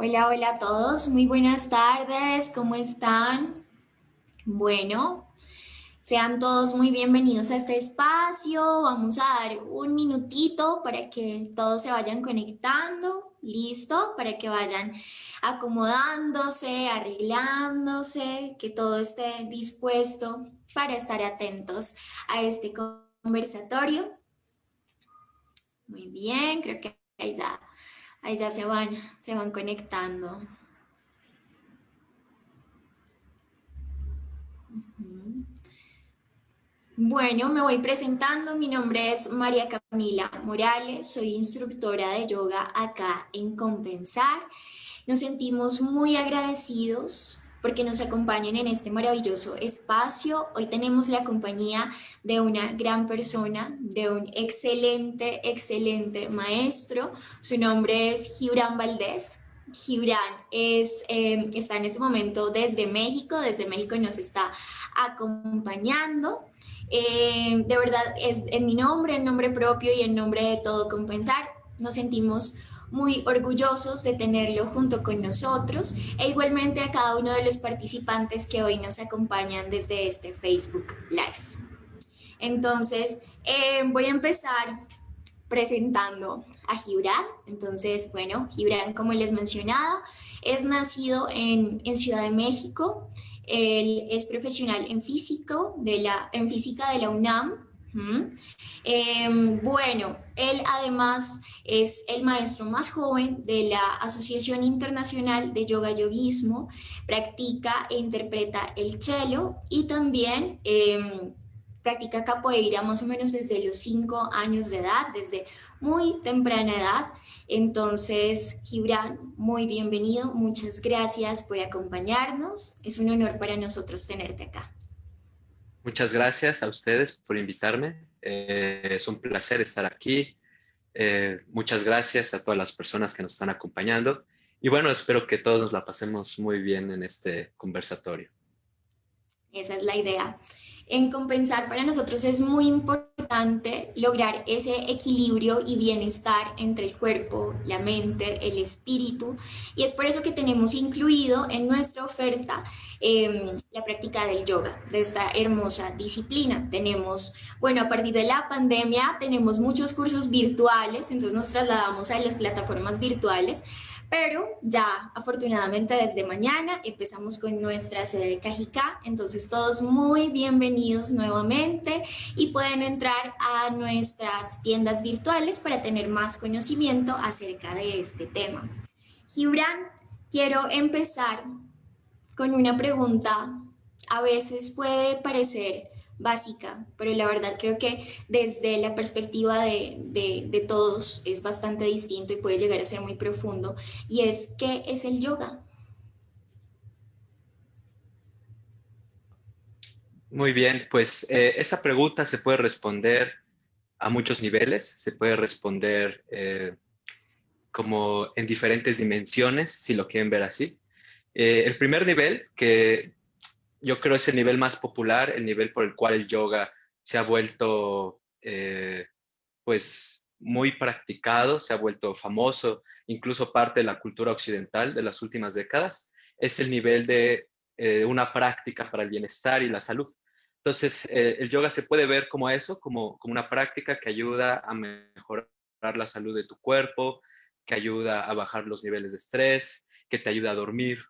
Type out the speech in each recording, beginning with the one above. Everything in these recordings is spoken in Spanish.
Hola, hola a todos, muy buenas tardes, ¿cómo están? Bueno, sean todos muy bienvenidos a este espacio. Vamos a dar un minutito para que todos se vayan conectando, listo, para que vayan acomodándose, arreglándose, que todo esté dispuesto para estar atentos a este conversatorio. Muy bien, creo que ahí ya se van conectando. Bueno, me voy presentando. Mi nombre es María Camila Morales, soy instructora de yoga acá en Compensar. Nos sentimos muy agradecidos porque nos acompañen en este maravilloso espacio. Hoy tenemos la compañía de una gran persona, de un excelente, excelente maestro. Su nombre es Gibran Valdés. Gibran está en este momento desde México nos está acompañando. De verdad, es en mi nombre, en nombre propio y en nombre de todo Compensar, nos sentimos muy orgullosos de tenerlo junto con nosotros e igualmente a cada uno de los participantes que hoy nos acompañan desde este Facebook Live. Entonces, voy a empezar presentando a Gibran. Entonces, bueno, Gibran, como les mencionaba, es nacido en Ciudad de México. Él es profesional en física de la UNAM. Bueno, él además es el maestro más joven de la Asociación Internacional de Yoga Yoguismo, practica e interpreta el cello y también practica capoeira más o menos desde los 5 años de edad, desde muy temprana edad. Entonces, Gibran, muy bienvenido, muchas gracias por acompañarnos. Es un honor para nosotros tenerte acá. Muchas gracias a ustedes por invitarme. Es un placer estar aquí. Muchas gracias a todas las personas que nos están acompañando. Y bueno, espero que todos nos la pasemos muy bien en este conversatorio. Esa es la idea. En compensar para nosotros es muy importante lograr ese equilibrio y bienestar entre el cuerpo, la mente, el espíritu. Y es por eso que tenemos incluido en nuestra oferta la práctica del yoga, de esta hermosa disciplina. Tenemos, bueno, a partir de la pandemia tenemos muchos cursos virtuales, entonces nos trasladamos a las plataformas virtuales, pero ya afortunadamente desde mañana empezamos con nuestra sede de Cajicá, entonces todos muy bienvenidos nuevamente y pueden entrar a nuestras tiendas virtuales para tener más conocimiento acerca de este tema. Gibran, quiero empezar con una pregunta. A veces puede parecer básica, pero la verdad creo que desde la perspectiva de todos es bastante distinto y puede llegar a ser muy profundo. Y es, ¿qué es el yoga? Muy bien, pues esa pregunta se puede responder a muchos niveles. Se puede responder como en diferentes dimensiones, si lo quieren ver así. El primer nivel, que yo creo es el nivel más popular, el nivel por el cual el yoga se ha vuelto pues muy practicado, se ha vuelto famoso, incluso parte de la cultura occidental de las últimas décadas, es el nivel de una práctica para el bienestar y la salud. Entonces, el yoga se puede ver como eso, como una práctica que ayuda a mejorar la salud de tu cuerpo, que ayuda a bajar los niveles de estrés, que te ayuda a dormir.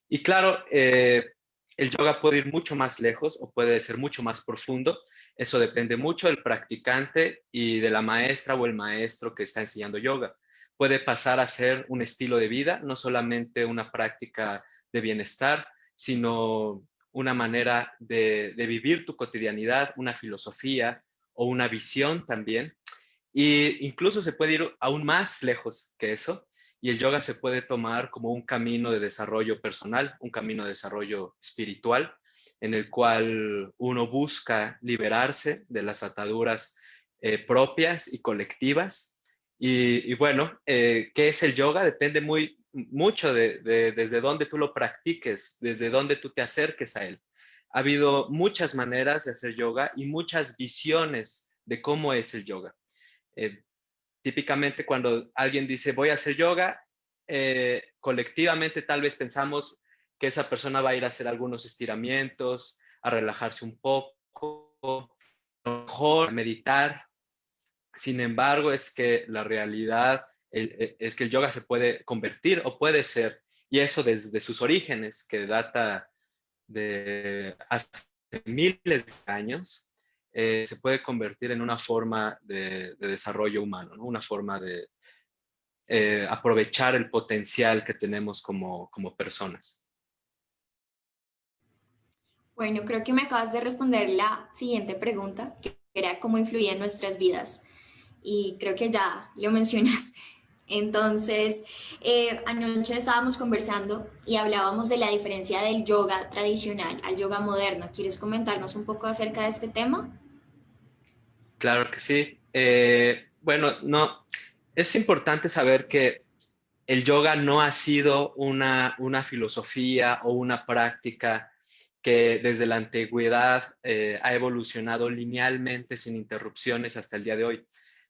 Y claro, el yoga puede ir mucho más lejos o puede ser mucho más profundo. Eso depende mucho del practicante y de la maestra o el maestro que está enseñando yoga. Puede pasar a ser un estilo de vida, no solamente una práctica de bienestar, sino una manera de vivir tu cotidianidad, una filosofía o una visión también. Y incluso se puede ir aún más lejos que eso, y el yoga se puede tomar como un camino de desarrollo personal, un camino de desarrollo espiritual, en el cual uno busca liberarse de las ataduras propias y colectivas. Y bueno, ¿qué es el yoga? Depende mucho desde dónde tú lo practiques, desde dónde tú te acerques a él. Ha habido muchas maneras de hacer yoga y muchas visiones de cómo es el yoga. Eh, Típicamente cuando alguien dice voy a hacer yoga, colectivamente tal vez pensamos que esa persona va a ir a hacer algunos estiramientos, a relajarse un poco, a lo mejor a meditar. Sin embargo, es que la realidad es que el yoga se puede convertir o puede ser, y eso desde sus orígenes, que data de hace miles de años, se puede convertir en una forma de desarrollo humano, ¿no? Una forma de aprovechar el potencial que tenemos como personas. Bueno, creo que me acabas de responder la siguiente pregunta, que era cómo influía en nuestras vidas. Y creo que ya lo mencionaste. Entonces, anoche estábamos conversando y hablábamos de la diferencia del yoga tradicional al yoga moderno. ¿Quieres comentarnos un poco acerca de este tema? Claro que sí. Bueno, no, es importante saber que el yoga no ha sido una filosofía o una práctica que desde la antigüedad ha evolucionado linealmente sin interrupciones hasta el día de hoy.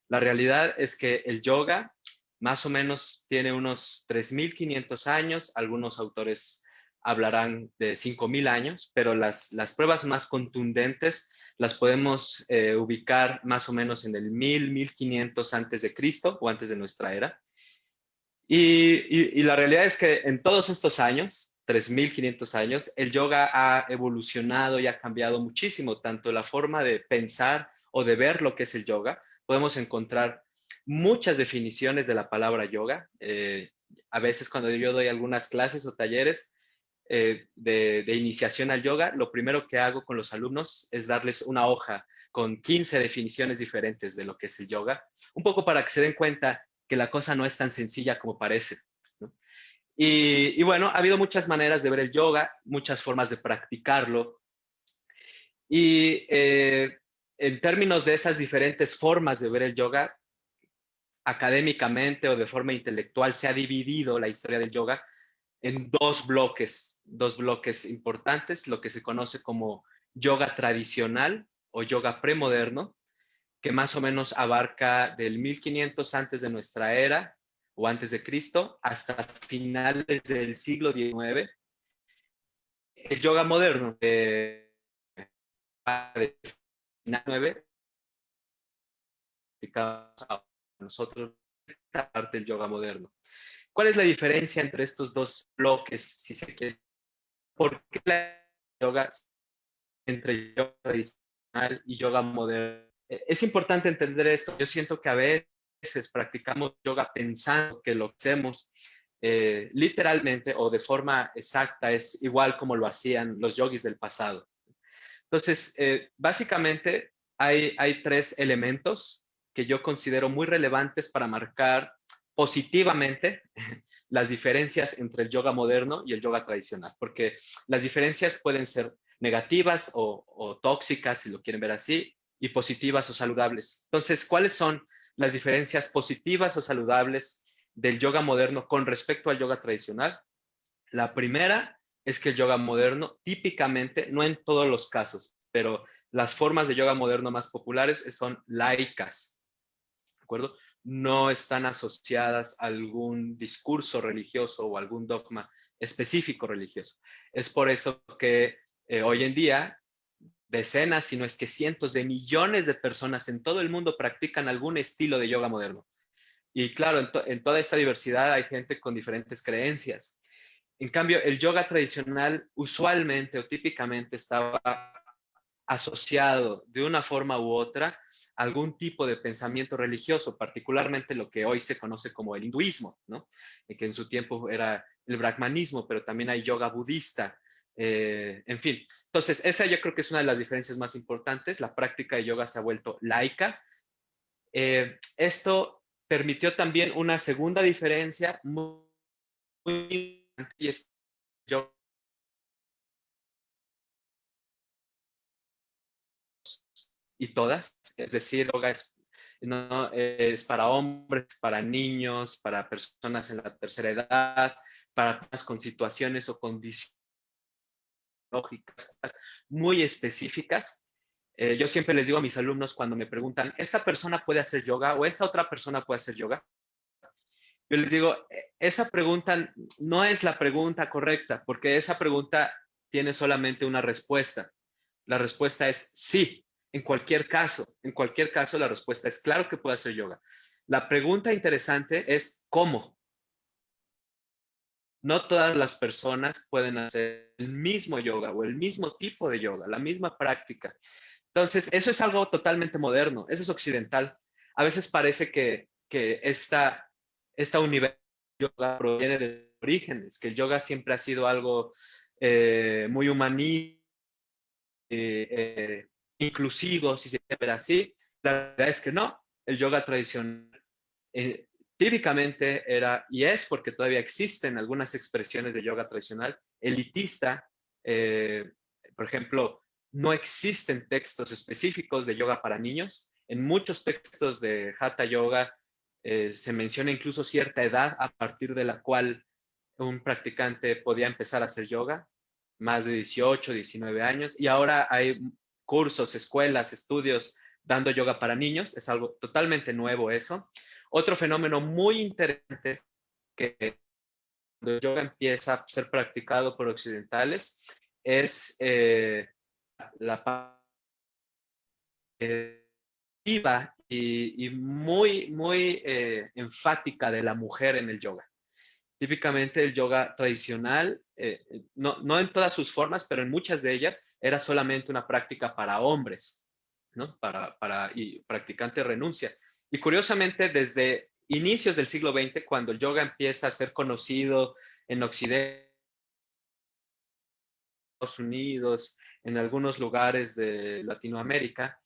La realidad es que el yoga más o menos tiene unos 3.500 años, algunos autores hablarán de 5.000 años, pero las pruebas más contundentes las podemos ubicar más o menos en el 1.500 antes de Cristo o antes de nuestra era. Y la realidad es que en todos estos años, 3.500 años, el yoga ha evolucionado y ha cambiado muchísimo, tanto la forma de pensar o de ver lo que es el yoga. Podemos encontrar muchas definiciones de la palabra yoga. A veces cuando yo doy algunas clases o talleres de iniciación al yoga, lo primero que hago con los alumnos es darles una hoja con 15 definiciones diferentes de lo que es el yoga, un poco para que se den cuenta que la cosa no es tan sencilla como parece, ¿no? Y bueno, ha habido muchas maneras de ver el yoga, muchas formas de practicarlo. Y en términos de esas diferentes formas de ver el yoga, académicamente o de forma intelectual, se ha dividido la historia del yoga en dos bloques importantes, lo que se conoce como yoga tradicional o yoga premoderno, que más o menos abarca del 1500 antes de nuestra era o antes de Cristo hasta finales del siglo XIX. El yoga moderno del XIX, nosotros parte del yoga moderno. ¿Cuál es la diferencia entre estos dos bloques, si se quiere? ¿Por qué la yoga entre yoga tradicional y yoga moderno? Es importante entender esto. Yo siento que a veces practicamos yoga pensando que lo que hacemos literalmente o de forma exacta es igual como lo hacían los yogis del pasado. Entonces, básicamente hay tres elementos que yo considero muy relevantes para marcar positivamente las diferencias entre el yoga moderno y el yoga tradicional, porque las diferencias pueden ser negativas o tóxicas, si lo quieren ver así, y positivas o saludables. Entonces, ¿cuáles son las diferencias positivas o saludables del yoga moderno con respecto al yoga tradicional? La primera es que el yoga moderno, típicamente, no en todos los casos, pero las formas de yoga moderno más populares son laicas, ¿de acuerdo? No están asociadas a algún discurso religioso o algún dogma específico religioso. Es por eso que hoy en día decenas, si no es que cientos de millones de personas en todo el mundo practican algún estilo de yoga moderno. Y claro, en toda esta diversidad hay gente con diferentes creencias. En cambio, el yoga tradicional usualmente o típicamente estaba asociado de una forma u otra a algún tipo de pensamiento religioso, particularmente lo que hoy se conoce como el hinduismo, ¿no? Que en su tiempo era el brahmanismo, pero también hay yoga budista, en fin. Entonces, esa yo creo que es una de las diferencias más importantes. La práctica de yoga se ha vuelto laica. Esto permitió también una segunda diferencia muy importante, y es yoga y todas, es decir, yoga no, es para hombres, para niños, para personas en la tercera edad, para personas con situaciones o condiciones lógicas muy específicas. Yo siempre les digo a mis alumnos cuando me preguntan, ¿esta persona puede hacer yoga o esta otra persona puede hacer yoga? Yo les digo, esa pregunta no es la pregunta correcta, porque esa pregunta tiene solamente una respuesta. La respuesta es sí, en cualquier caso. En cualquier caso, la respuesta es claro que puedo hacer yoga. La pregunta interesante es ¿cómo? No todas las personas pueden hacer el mismo yoga o el mismo tipo de yoga, la misma práctica. Entonces, eso es algo totalmente moderno, eso es occidental. A veces parece que esta universidad de yoga proviene de orígenes, que el yoga siempre ha sido algo muy humanista, inclusivo, si se quiere ver así. La verdad es que no, el yoga tradicional eh, típicamente era, y es porque todavía existen algunas expresiones de yoga tradicional, elitista. eh, por ejemplo, no existen textos específicos de yoga para niños. En muchos textos de Hatha Yoga se menciona incluso cierta edad a partir de la cual un practicante podía empezar a hacer yoga, más de 18, 19 años, y ahora hay cursos, escuelas, estudios dando yoga para niños. Es algo totalmente nuevo eso. Otro fenómeno muy interesante que cuando el yoga empieza a ser practicado por occidentales es la activa y muy enfática de la mujer en el yoga. Típicamente el yoga tradicional, no en todas sus formas, pero en muchas de ellas, era solamente una práctica para hombres, ¿no? Y practicante renuncia. Y curiosamente, desde inicios del siglo XX, cuando el yoga empieza a ser conocido en Occidente, Estados Unidos, en algunos lugares de Latinoamérica,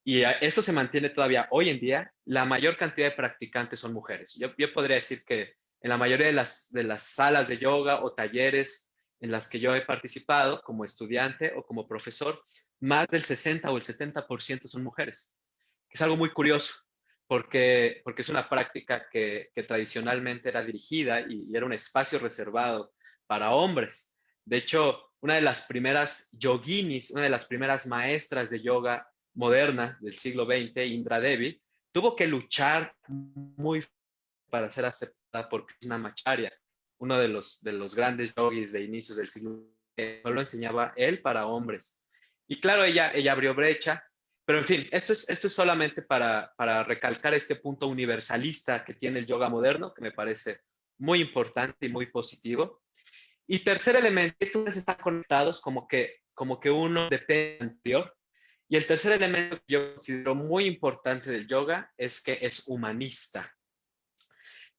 y eso se mantiene todavía hoy en día, la mayor cantidad de practicantes son mujeres. Yo podría decir que en la mayoría de las salas de yoga o talleres en las que yo he participado como estudiante o como profesor, más del 60 o el 70% son mujeres. Es algo muy curioso porque es una práctica que tradicionalmente era dirigida y era un espacio reservado para hombres. De hecho, una de las primeras yoginis, una de las primeras maestras de yoga moderna del siglo XX, Indra Devi, tuvo que luchar muy para ser aceptada por Krishnamacharya, uno de los grandes yogis de inicios del siglo XX. Solo enseñaba él para hombres. Y claro, ella abrió brecha, pero en fin, esto es solamente para recalcar este punto universalista que tiene el yoga moderno, que me parece muy importante y muy positivo. Y tercer elemento, estos están conectados como que uno depende del anterior. Y el tercer elemento que yo considero muy importante del yoga es que es humanista.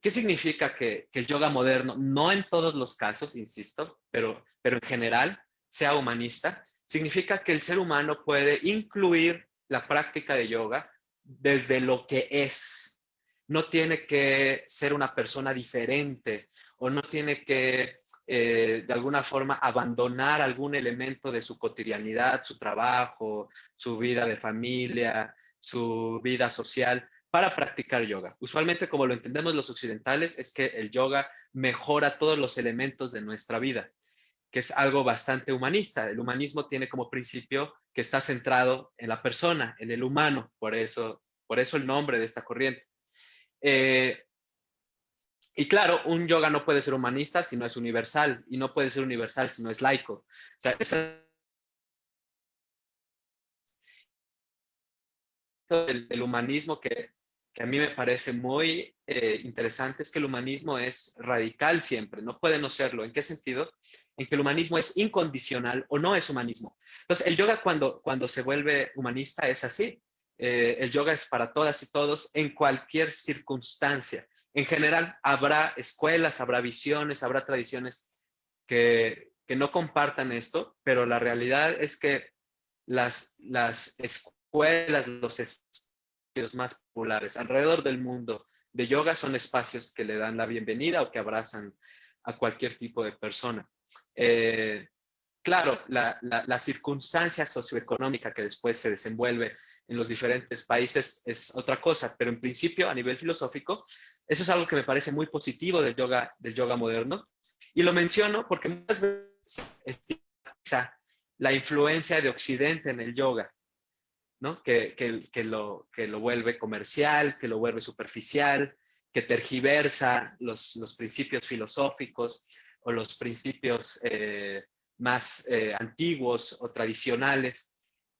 ¿Qué significa que el yoga moderno, no en todos los casos, insisto, pero en general, sea humanista? Significa que el ser humano puede incluir la práctica de yoga desde lo que es. No tiene que ser una persona diferente o no tiene que, de alguna forma, abandonar algún elemento de su cotidianidad, su trabajo, su vida de familia, su vida social para practicar yoga. Usualmente, como lo entendemos los occidentales, es que el yoga mejora todos los elementos de nuestra vida, que es algo bastante humanista. El humanismo tiene como principio que está centrado en la persona, en el humano, por eso el nombre de esta corriente. Eh, y claro, un yoga no puede ser humanista si no es universal, y no puede ser universal si no es laico. O sea, el humanismo que a mí me parece muy interesante es que el humanismo es radical siempre, no puede no serlo. ¿En qué sentido? En que el humanismo es incondicional o no es humanismo. Entonces, el yoga cuando se vuelve humanista es así. El yoga es para todas y todos en cualquier circunstancia. En general, habrá escuelas, habrá visiones, habrá tradiciones que no compartan esto, pero la realidad es que las escuelas, los espacios más populares alrededor del mundo de yoga son espacios que le dan la bienvenida o que abrazan a cualquier tipo de persona. Eh, claro, la circunstancia socioeconómica que después se desenvuelve en los diferentes países es otra cosa, pero en principio, a nivel filosófico, eso es algo que me parece muy positivo del yoga moderno. Y lo menciono porque muchas veces la influencia de Occidente en el yoga, ¿no? Que lo vuelve comercial, que lo vuelve superficial, que tergiversa los principios filosóficos o los principios más antiguos o tradicionales.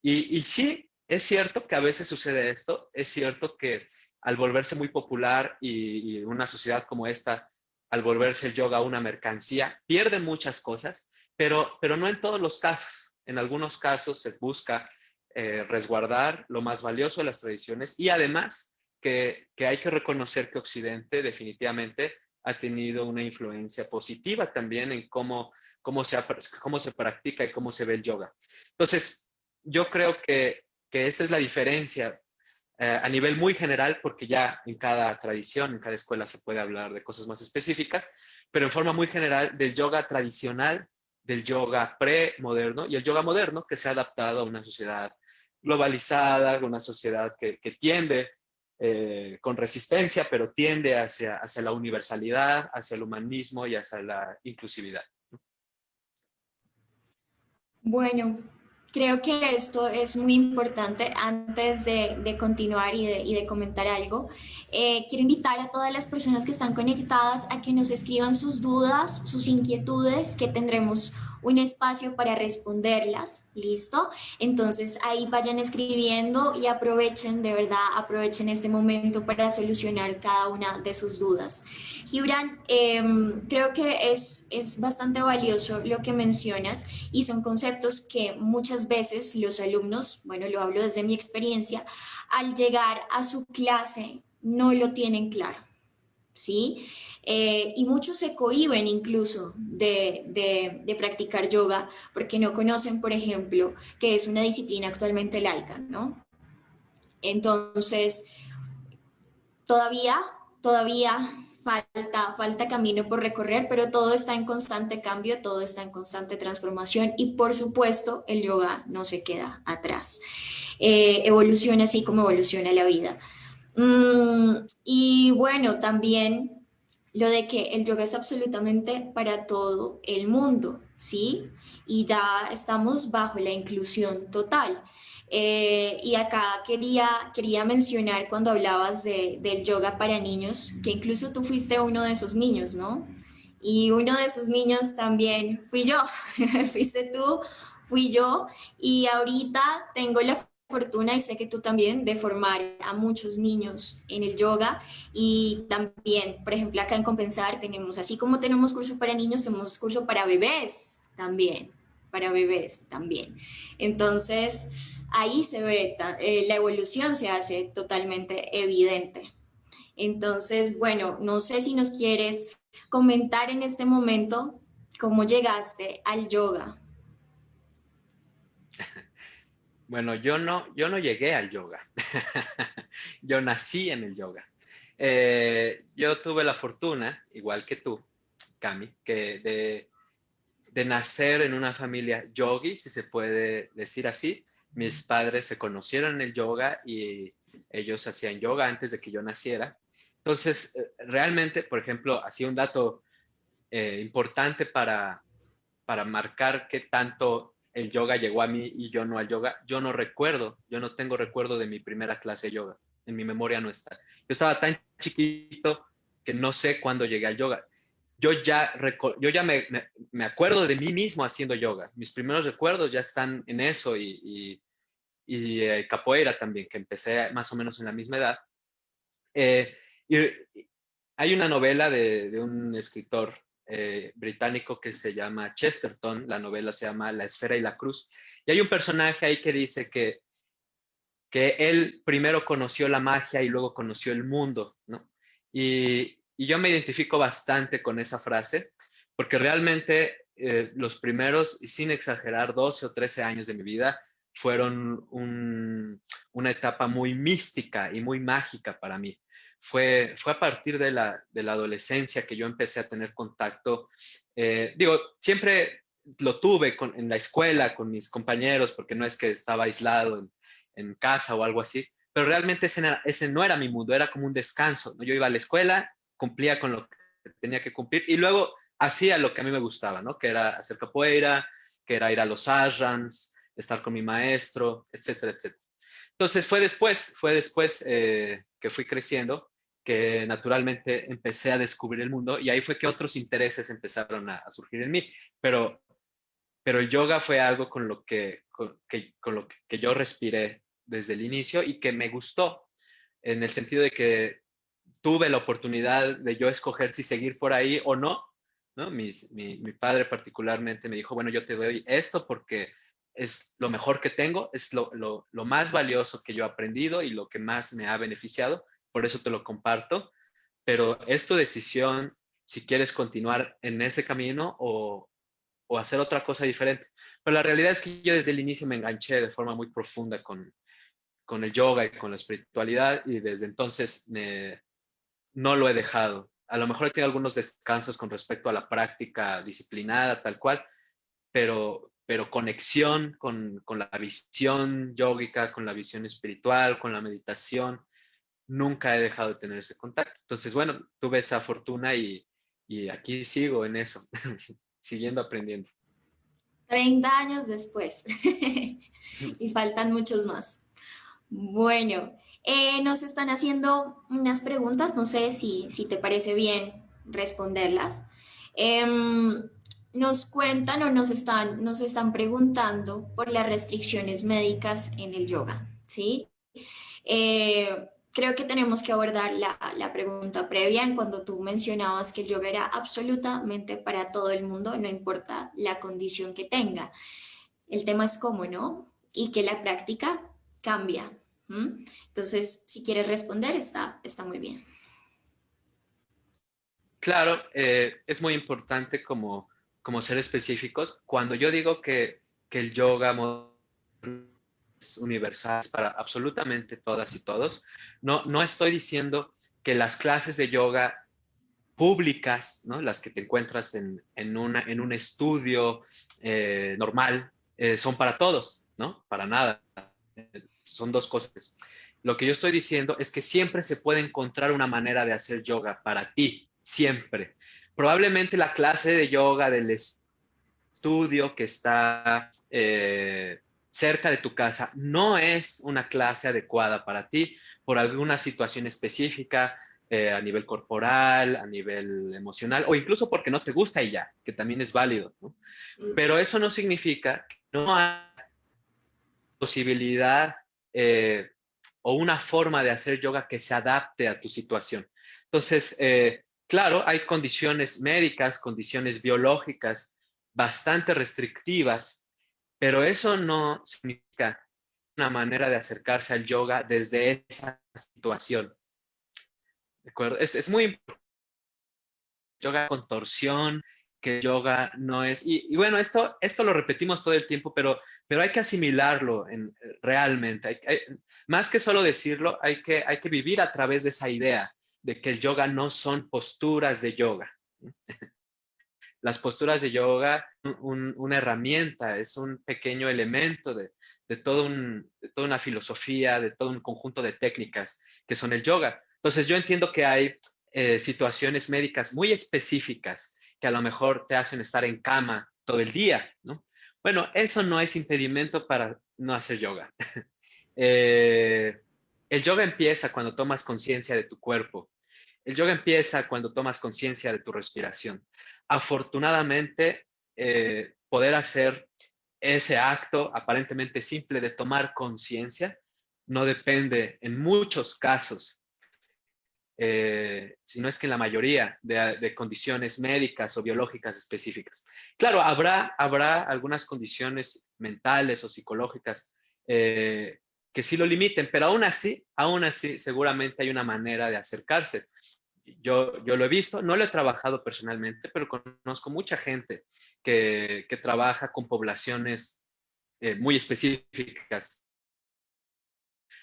Y sí, es cierto que a veces sucede esto, es cierto que al volverse muy popular y una sociedad como esta, al volverse el yoga una mercancía, pierde muchas cosas, pero no en todos los casos. En algunos casos se busca resguardar lo más valioso de las tradiciones y además que hay que reconocer que Occidente definitivamente ha tenido una influencia positiva también en cómo se practica y cómo se ve el yoga. Entonces, yo creo que esta es la diferencia a nivel muy general, porque ya en cada tradición, en cada escuela se puede hablar de cosas más específicas, pero en forma muy general del yoga tradicional, del yoga premoderno y el yoga moderno que se ha adaptado a una sociedad globalizada, una sociedad que tiende con resistencia, pero tiende hacia la universalidad, hacia el humanismo y hacia la inclusividad. Bueno, creo que esto es muy importante. Antes de continuar y de comentar algo, quiero invitar a todas las personas que están conectadas a que nos escriban sus dudas, sus inquietudes, que tendremos un espacio para responderlas, ¿listo? Entonces ahí vayan escribiendo y aprovechen, de verdad, aprovechen este momento para solucionar cada una de sus dudas. Gibran, creo que es bastante valioso lo que mencionas y son conceptos que muchas veces los alumnos, bueno, lo hablo desde mi experiencia, al llegar a su clase no lo tienen claro, ¿sí? Y muchos se cohíben incluso de practicar yoga porque no conocen, por ejemplo, que es una disciplina actualmente laica, ¿no? Entonces, todavía falta camino por recorrer, pero todo está en constante cambio, todo está en constante transformación y por supuesto el yoga no se queda atrás. Evoluciona así como evoluciona la vida. Y bueno, también lo de que el yoga es absolutamente para todo el mundo, ¿sí? Y ya estamos bajo la inclusión total. Y acá quería mencionar cuando hablabas del yoga para niños, que incluso tú fuiste uno de esos niños, ¿no? Y uno de esos niños también fui yo, fuiste tú, fui yo, y ahorita tengo la fortuna, y sé que tú también, de formar a muchos niños en el yoga y también, por ejemplo, acá en Compensar tenemos, así como tenemos curso para niños, tenemos curso para bebés también. Entonces, ahí se ve, la evolución se hace totalmente evidente. Entonces, bueno, no sé si nos quieres comentar en este momento cómo llegaste al yoga. Bueno, yo no llegué al yoga. Yo nací en el yoga. Yo tuve la fortuna, igual que tú, Cami, de nacer en una familia yogi, si se puede decir así. Mis padres se conocieron en el yoga y ellos hacían yoga antes de que yo naciera. Entonces, realmente, por ejemplo, así un dato importante para marcar qué tanto el yoga llegó a mí y yo no al yoga, yo no tengo recuerdo de mi primera clase de yoga, en mi memoria no está. Yo estaba tan chiquito que no sé cuándo llegué al yoga. Yo ya me acuerdo de mí mismo haciendo yoga. Mis primeros recuerdos ya están en eso y capoeira también, que empecé más o menos en la misma edad. Eh, y hay una novela de un escritor británico que se llama Chesterton, la novela se llama La esfera y la cruz, y hay un personaje ahí que dice que él primero conoció la magia y luego conoció el mundo, ¿no? Y yo me identifico bastante con esa frase, porque realmente los primeros, y sin exagerar, 12 o 13 años de mi vida fueron una etapa muy mística y muy mágica para mí. Fue a partir de la adolescencia que yo empecé a tener contacto. Digo, siempre lo tuve en la escuela con mis compañeros, porque no es que estaba aislado en casa o algo así, pero realmente ese no era mi mundo, era como un descanso, ¿no? Yo iba a la escuela, cumplía con lo que tenía que cumplir y luego hacía lo que a mí me gustaba, ¿no? Que era hacer capoeira, que era ir a los ashrams, estar con mi maestro, etcétera, etcétera. Entonces fue después que fui creciendo, que naturalmente empecé a descubrir el mundo y ahí fue que otros intereses empezaron a surgir en mí. Pero, pero el yoga fue algo con lo que yo respiré desde el inicio y que me gustó, en el sentido de que tuve la oportunidad de yo escoger si seguir por ahí o no, ¿no? Mi padre particularmente me dijo, bueno, yo te doy esto porque es lo mejor que tengo, es lo más valioso que yo he aprendido y lo que más me ha beneficiado, por eso te lo comparto, pero es tu decisión si quieres continuar en ese camino o hacer otra cosa diferente. Pero la realidad es que yo desde el inicio me enganché de forma muy profunda con el yoga y con la espiritualidad y desde entonces no lo he dejado. A lo mejor he tenido algunos descansos con respecto a la práctica disciplinada, tal cual, pero conexión con la visión yógica, con la visión espiritual, con la meditación, nunca he dejado de tener ese contacto. Entonces, bueno, tuve esa fortuna y aquí sigo en eso, siguiendo aprendiendo. 30 años después y faltan muchos más. Bueno, nos están haciendo unas preguntas, no sé si te parece bien responderlas. Em, nos cuentan o nos están preguntando por las restricciones médicas en el yoga, ¿sí? Creo que tenemos que abordar la pregunta previa en cuando tú mencionabas que el yoga era absolutamente para todo el mundo, no importa la condición que tenga. El tema es cómo, ¿no? Y que la práctica cambia. ¿M? Entonces, si quieres responder, está muy bien. Claro, es muy importante como ser específicos. Cuando yo digo que el yoga es universal para absolutamente todas y todos, no estoy diciendo que las clases de yoga públicas, ¿no? Las que te encuentras en un estudio normal, son para todos, ¿no? Para nada. Son dos cosas. Lo que yo estoy diciendo es que siempre se puede encontrar una manera de hacer yoga para ti, siempre. Probablemente la clase de yoga del estudio que está cerca de tu casa no es una clase adecuada para ti por alguna situación específica, a nivel corporal, a nivel emocional, o incluso porque no te gusta y ya, que también es válido, ¿no? Pero eso no significa que no hay posibilidad eh, o una forma de hacer yoga que se adapte a tu situación. Entonces, claro, hay condiciones médicas, condiciones biológicas bastante restrictivas, pero eso no significa una manera de acercarse al yoga desde esa situación. ¿De acuerdo? Es muy importante. Yoga con torsión, que yoga no es. Y bueno, esto lo repetimos todo el tiempo, pero hay que asimilarlo realmente. Más que solo decirlo, hay que vivir a través de esa idea de que el yoga no son posturas de yoga. Las posturas de yoga, una herramienta, es un pequeño elemento de toda una filosofía, de todo un conjunto de técnicas que son el yoga. Entonces yo entiendo que hay situaciones médicas muy específicas que a lo mejor te hacen estar en cama todo el día, ¿no? Bueno, eso no es impedimento para no hacer yoga. Eh, el yoga empieza cuando tomas conciencia de tu cuerpo. El yoga empieza cuando tomas conciencia de tu respiración. Afortunadamente, poder hacer ese acto aparentemente simple de tomar conciencia no depende en muchos casos, si no es que en la mayoría de condiciones médicas o biológicas específicas. Claro, habrá algunas condiciones mentales o psicológicas que sí lo limiten, pero aún así, seguramente hay una manera de acercarse. Yo lo he visto, no lo he trabajado personalmente, pero conozco mucha gente que trabaja con poblaciones muy específicas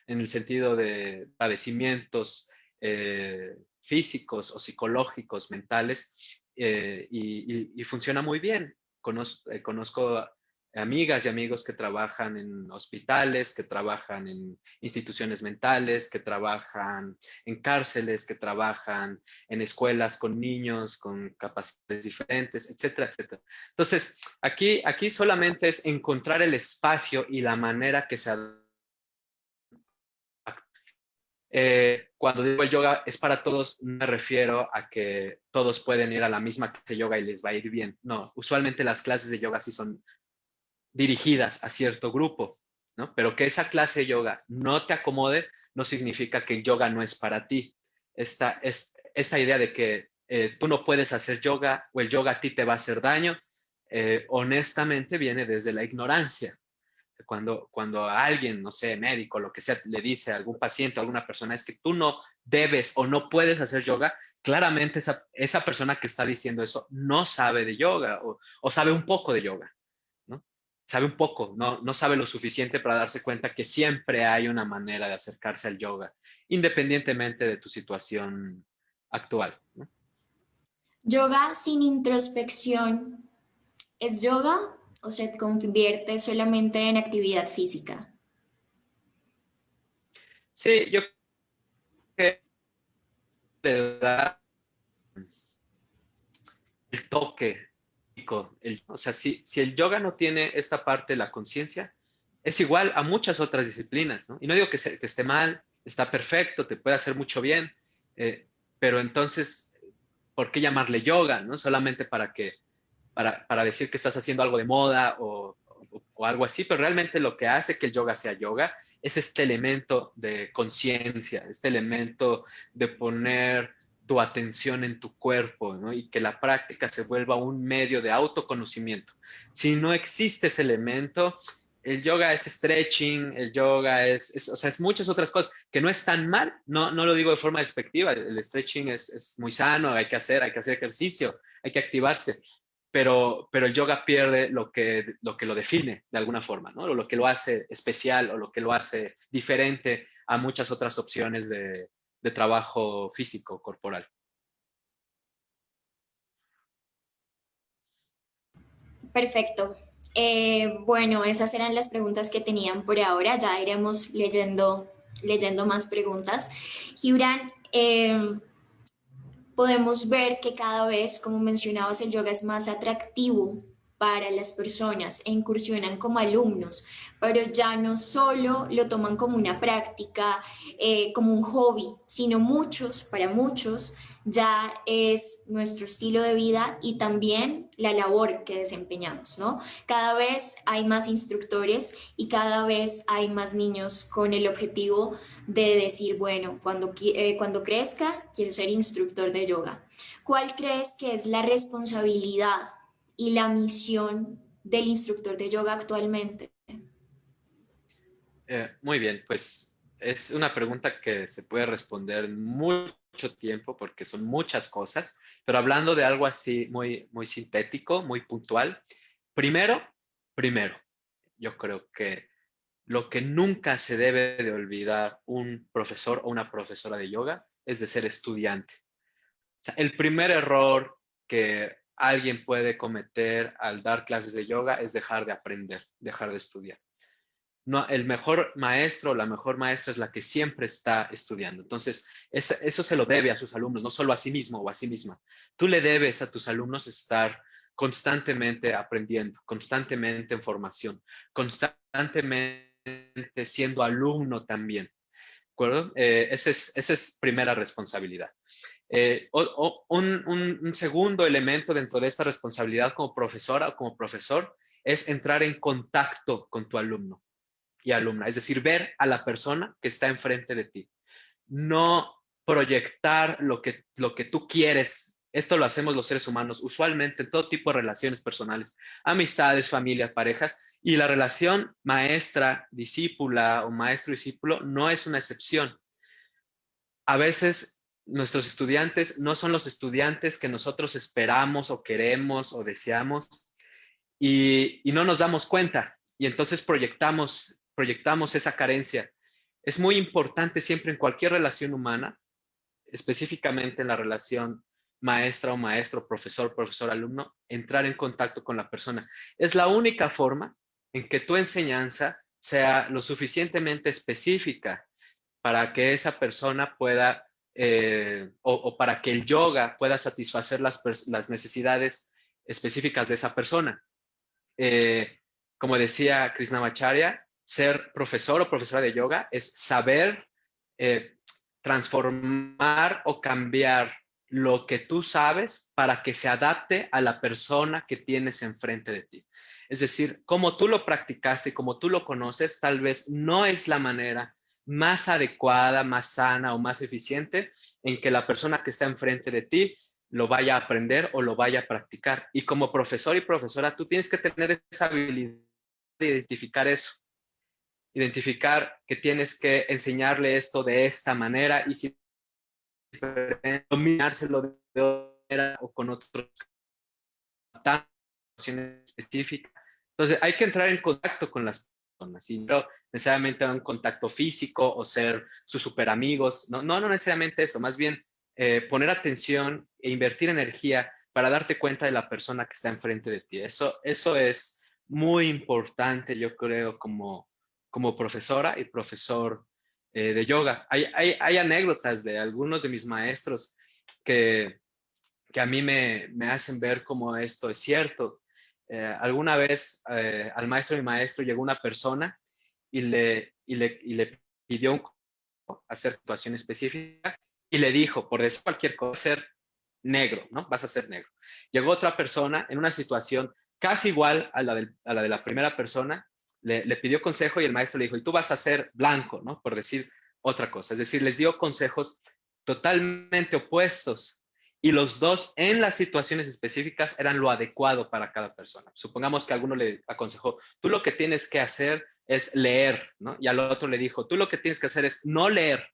en el sentido de padecimientos físicos o psicológicos, mentales, y funciona muy bien. Conozco amigas y amigos que trabajan en hospitales, que trabajan en instituciones mentales, que trabajan en cárceles, que trabajan en escuelas con niños con capacidades diferentes, etcétera, etcétera. Entonces, aquí solamente es encontrar el espacio y la manera que se adapte Cuando digo el yoga es para todos, no me refiero a que todos pueden ir a la misma clase de yoga y les va a ir bien. No, usualmente las clases de yoga sí son dirigidas a cierto grupo, ¿no? Pero que esa clase de yoga no te acomode no significa que el yoga no es para ti. Esta idea de que tú no puedes hacer yoga o el yoga a ti te va a hacer daño, honestamente viene desde la ignorancia. Cuando a alguien, no sé, médico, lo que sea, le dice a algún paciente o a alguna persona es que tú no debes o no puedes hacer yoga, claramente esa persona que está diciendo eso no sabe de yoga o sabe un poco de yoga, ¿no? Sabe un poco, no sabe lo suficiente para darse cuenta que siempre hay una manera de acercarse al yoga, independientemente de tu situación actual, ¿no? Yoga sin introspección, ¿es yoga o se convierte solamente en actividad física? Sí, yo creo que le da el toque. O sea, si el yoga no tiene esta parte de la conciencia, es igual a muchas otras disciplinas, ¿no? Y no digo que esté mal, está perfecto, te puede hacer mucho bien, eh, pero entonces, ¿por qué llamarle yoga, no? Solamente para decir que estás haciendo algo de moda o algo así, pero realmente lo que hace que el yoga sea yoga es este elemento de conciencia, este elemento de poner tu atención en tu cuerpo, ¿no? Y que la práctica se vuelva un medio de autoconocimiento. Si no existe ese elemento, el yoga es stretching, el yoga o sea, es muchas otras cosas que no es tan mal, no lo digo de forma despectiva, el stretching es muy sano, hay que hacer ejercicio, hay que activarse, pero el yoga pierde lo que lo define de alguna forma, ¿no? O lo que lo hace especial o lo que lo hace diferente a muchas otras opciones de trabajo físico, corporal. Perfecto. Bueno, esas eran las preguntas que tenían por ahora. Ya iremos leyendo más preguntas. Gibran, podemos ver que cada vez, como mencionabas, el yoga es más atractivo para las personas e incursionan como alumnos, pero ya no solo lo toman como una práctica, como un hobby, sino para muchos, ya es nuestro estilo de vida y también la labor que desempeñamos, ¿no? Cada vez hay más instructores y cada vez hay más niños con el objetivo de decir, bueno, cuando crezca, quiero ser instructor de yoga. ¿Cuál crees que es la responsabilidad y la misión del instructor de yoga actualmente? Muy bien, pues es una pregunta que se puede responder en mucho tiempo porque son muchas cosas, pero hablando de algo así muy sintético, muy puntual, primero, primero, yo creo que lo que nunca se debe de olvidar un profesor o una profesora de yoga es de ser estudiante. O sea, el primer error que alguien puede cometer al dar clases de yoga es dejar de aprender, dejar de estudiar. No, el mejor maestro o la mejor maestra es la que siempre está estudiando. Entonces, eso se lo debe a sus alumnos, no solo a sí mismo o a sí misma. Tú le debes a tus alumnos estar constantemente aprendiendo, constantemente en formación, constantemente siendo alumno también. ¿De acuerdo? Esa es primera responsabilidad. Un segundo elemento dentro de esta responsabilidad como profesora o como profesor es entrar en contacto con tu alumno y alumna, es decir, ver a la persona que está enfrente de ti, no proyectar lo que tú quieres. Esto lo hacemos los seres humanos usualmente en todo tipo de relaciones personales, amistades, familias, parejas, y la relación maestra-discípula o maestro-discípulo no es una excepción. A veces nuestros estudiantes no son los estudiantes que nosotros esperamos o queremos o deseamos y no nos damos cuenta y entonces proyectamos esa carencia. Es muy importante siempre en cualquier relación humana, específicamente en la relación maestra o maestro, profesor, profesor, alumno, entrar en contacto con la persona. Es la única forma en que tu enseñanza sea lo suficientemente específica para que esa persona pueda, o para que el yoga pueda satisfacer las necesidades específicas de esa persona. eh, Como decía Krishnamacharya, ser profesor o profesora de yoga es saber transformar o cambiar lo que tú sabes para que se adapte a la persona que tienes enfrente de ti. Es decir, como tú lo practicaste y como tú lo conoces, tal vez no es la manera más adecuada, más sana o más eficiente en que la persona que está enfrente de ti lo vaya a aprender o lo vaya a practicar. Y como profesor y profesora, tú tienes que tener esa habilidad de identificar eso, identificar que tienes que enseñarle esto de esta manera y si dominárselo de otra manera o con otros específicas. Entonces, hay que entrar en contacto con las personas, y no necesariamente un contacto físico o ser sus super amigos, no necesariamente eso, más bien poner atención e invertir energía para darte cuenta de la persona que está enfrente de ti. Eso es muy importante, yo creo, como profesora y profesor de yoga. Hay anécdotas de algunos de mis maestros que a mí me hacen ver cómo esto es cierto. Alguna vez al maestro de mi maestro llegó una persona y le pidió hacer situación específica y le dijo, por decir cualquier cosa, ser negro, ¿no? Vas a ser negro. Llegó otra persona en una situación casi igual a la de la primera persona, le pidió consejo y el maestro le dijo, y tú vas a ser blanco, ¿no? Por decir otra cosa. Es decir, les dio consejos totalmente opuestos y los dos en las situaciones específicas eran lo adecuado para cada persona. Supongamos que alguno le aconsejó, tú lo que tienes que hacer es leer, ¿no? Y al otro le dijo, tú lo que tienes que hacer es no leer.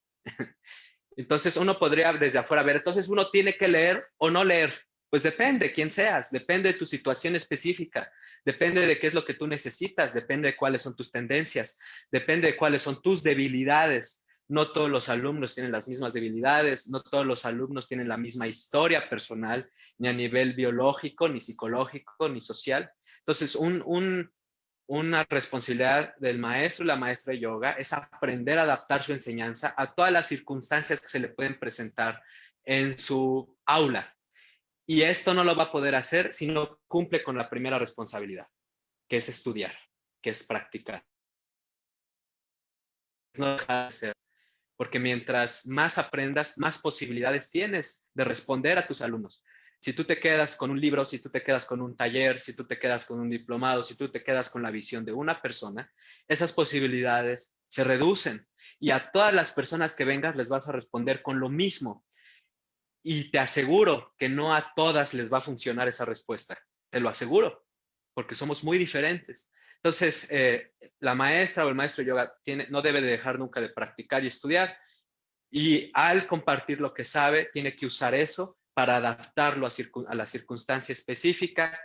Entonces uno podría desde afuera ver, entonces uno tiene que leer o no leer. Pues depende, quién seas, depende de tu situación específica, depende de qué es lo que tú necesitas, depende de cuáles son tus tendencias, depende de cuáles son tus debilidades. No todos los alumnos tienen las mismas debilidades, no todos los alumnos tienen la misma historia personal, ni a nivel biológico, ni psicológico, ni social. Entonces, una responsabilidad del maestro y la maestra de yoga es aprender a adaptar su enseñanza a todas las circunstancias que se le pueden presentar en su aula. Y esto no lo va a poder hacer si no cumple con la primera responsabilidad, que es estudiar, que es practicar. No dejar de ser, porque mientras más aprendas, más posibilidades tienes de responder a tus alumnos. Si tú te quedas con un libro, si tú te quedas con un taller, si tú te quedas con un diplomado, si tú te quedas con la visión de una persona, esas posibilidades se reducen y a todas las personas que vengas les vas a responder con lo mismo. Y te aseguro que no a todas les va a funcionar esa respuesta. Te lo aseguro, porque somos muy diferentes. Entonces, la maestra o el maestro de yoga no debe de dejar nunca de practicar y estudiar. Y al compartir lo que sabe, tiene que usar eso para adaptarlo a la circunstancia específica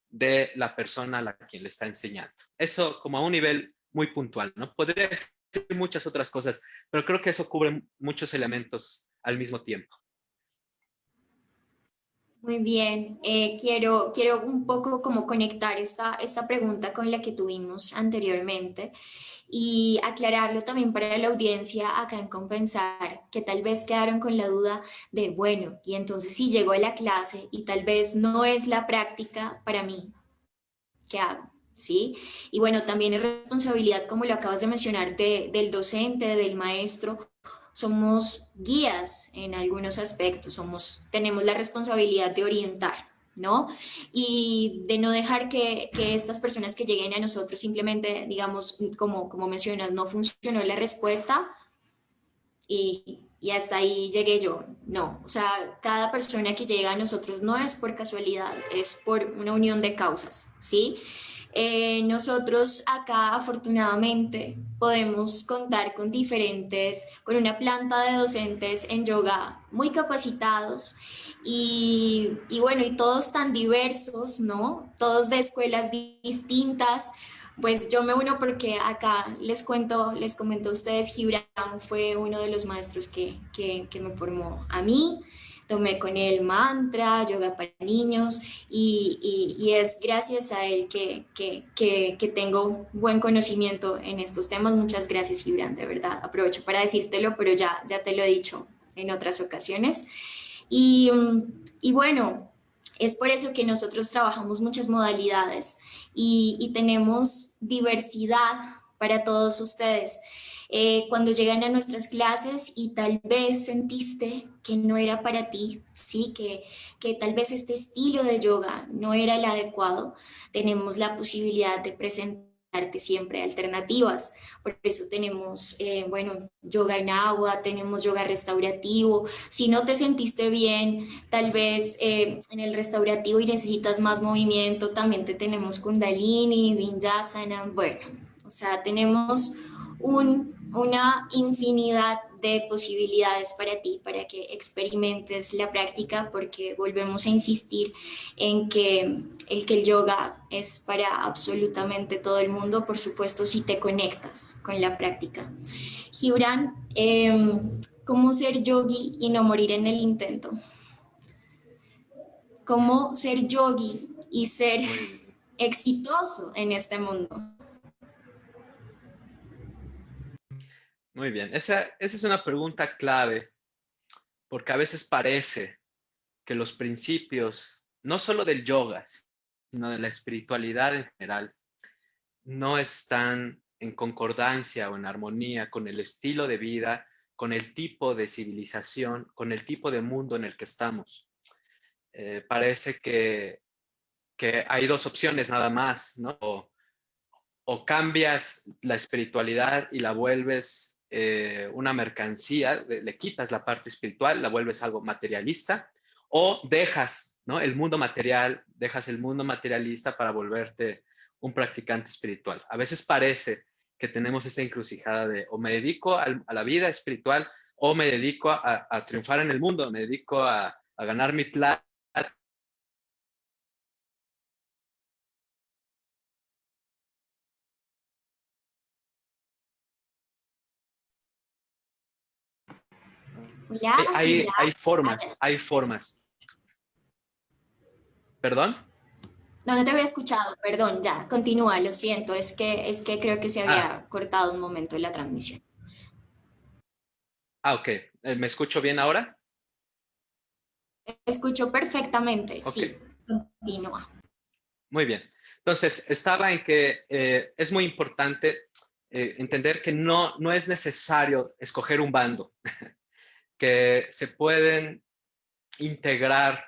de la persona a la quien le está enseñando. Eso como a un nivel muy puntual, ¿no? Podría decir muchas otras cosas, pero creo que eso cubre muchos elementos al mismo tiempo. Muy bien, quiero un poco como conectar esta pregunta con la que tuvimos anteriormente y aclararlo también para la audiencia acá en Compensar, que tal vez quedaron con la duda de, bueno, y entonces si llego a la clase y tal vez no es la práctica para mí, ¿qué hago? ¿Sí? Y bueno, también es responsabilidad, como lo acabas de mencionar, del docente, del maestro. Somos guías en algunos aspectos, tenemos la responsabilidad de orientar, ¿no? Y de no dejar que estas personas que lleguen a nosotros simplemente, digamos, como mencionas, no funcionó la respuesta y hasta ahí llegué yo. No, o sea, cada persona que llega a nosotros no es por casualidad, es por una unión de causas, ¿sí? Nosotros acá afortunadamente podemos contar con una planta de docentes en yoga muy capacitados y bueno, y todos tan diversos, ¿no? Todos de escuelas distintas. Pues yo me uno porque acá les comento a ustedes, Gibran fue uno de los maestros que me formó a mí. Tomé con él mantra, yoga para niños y es gracias a él que tengo buen conocimiento en estos temas. Muchas gracias, Gibran, de verdad. Aprovecho para decírtelo, pero ya te lo he dicho en otras ocasiones. Y, y bueno, es por eso que nosotros trabajamos muchas modalidades y tenemos diversidad para todos ustedes. cuando llegan a nuestras clases y tal vez sentiste que no era para ti, ¿sí? Que tal vez este estilo de yoga no era el adecuado, tenemos la posibilidad de presentarte siempre alternativas. Por eso tenemos, bueno, yoga en agua, tenemos yoga restaurativo. Si no te sentiste bien, tal vez en el restaurativo y necesitas más movimiento, también te tenemos Kundalini, Vinyasana, bueno, o sea, tenemos una infinidad de posibilidades para ti, para que experimentes la práctica, porque volvemos a insistir en que el yoga es para absolutamente todo el mundo, por supuesto, si te conectas con la práctica. Gibran, ¿cómo ser yogi y no morir en el intento? ¿Cómo ser yogi y ser Muy bien. exitoso en este mundo? Muy bien. Esa es una pregunta clave, porque a veces parece que los principios, no solo del yoga, sino de la espiritualidad en general, no están en concordancia o en armonía con el estilo de vida, con el tipo de civilización, con el tipo de mundo en el que estamos. Parece que hay dos opciones nada más, ¿no? O cambias la espiritualidad y la vuelves una mercancía, le quitas la parte espiritual, la vuelves algo materialista, o dejas, ¿no? El mundo material, dejas el mundo materialista para volverte un practicante espiritual. A veces parece que tenemos esta encrucijada de o me dedico a la vida espiritual o me dedico a triunfar en el mundo, me dedico a ganar mi plata. Hola, Hay Gibran. formas, hay formas. ¿Perdón? No, no te había escuchado, perdón, ya, continúa, lo siento, es que creo que se Ah, había cortado un momento la transmisión. ok. ¿Me escucho bien ahora? Escucho perfectamente, Ok, sí, continúa. muy bien. Entonces, estaba en que es muy importante entender que no es necesario escoger un bando, que se pueden integrar